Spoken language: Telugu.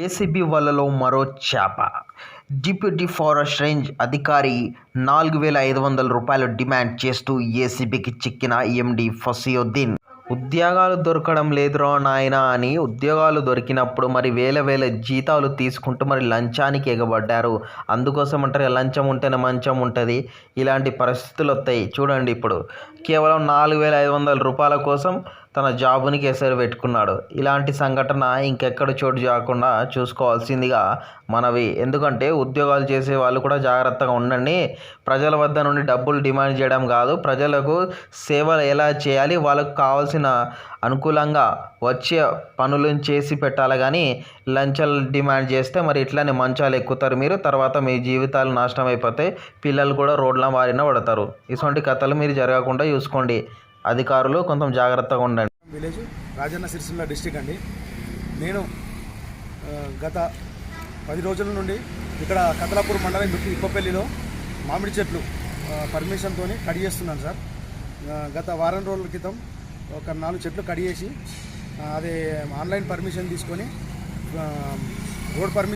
ఏసీబీ వలలో మరో చేప. డిప్యూటీ ఫారెస్ట్ రేంజ్ అధికారి 4,500 రూపాయలు డిమాండ్ చేస్తూ ఏసీబీకి చిక్కిన ఎండీ ఫసియుద్దీన్. ఉద్యోగాలు దొరకడం లేదురా నాయనా అని ఉద్యోగాలు దొరికినప్పుడు మరి వేల జీతాలు తీసుకుంటూ మరి లంచానికి ఎగబడ్డారు. అందుకోసం అంటారు లంచం ఉంటేనే మంచం ఉంటుంది. ఇలాంటి పరిస్థితులు వస్తాయి. చూడండి, ఇప్పుడు కేవలం 4,500 రూపాయల కోసం తన జాబునికి ఎసరు పెట్టుకున్నాడు. ఇలాంటి సంఘటన ఇంకెక్కడ చోటు చేయకుండా చూసుకోవాల్సిందిగా మనవి. ఎందుకంటే ఉద్యోగాలు చేసే వాళ్ళు కూడా జాగ్రత్తగా ఉండండి. ప్రజల వద్ద నుండి డబ్బులు డిమాండ్ చేయడం కాదు, ప్రజలకు సేవలు ఎలా చేయాలి, వాళ్ళకు కావాల్సిన అనుకూలంగా వచ్చే పనులను చేసి పెట్టాలి. కానీ లంచాలు డిమాండ్ చేస్తే మరి ఇట్లానే మంచాలు ఎక్కుతారు మీరు. తర్వాత మీ జీవితాలు నాశనం అయిపోతాయి. పిల్లలు కూడా రోడ్ల బారిన పడతారు. ఇటువంటి కథలు మీరు జరగకుండా చూసుకోండి. అధికారులు కొంచెం జాగ్రత్తగా ఉండండి. విలేజ్ రాజన్న సిరిసిల్ల డిస్టిక్ అండి. నేను గత 10 రోజుల నుండి ఇక్కడ కతలాపూర్ మండలం ఇప్పపల్లిలో మామిడి చెట్లు పర్మిషన్తో కట్ చేస్తున్నాను సార్. గత వారం రోజుల క్రితం ఒక 4 చెట్లు కట్ చేసి అది ఆన్లైన్ పర్మిషన్ తీసుకొని రోడ్ పర్మిషన్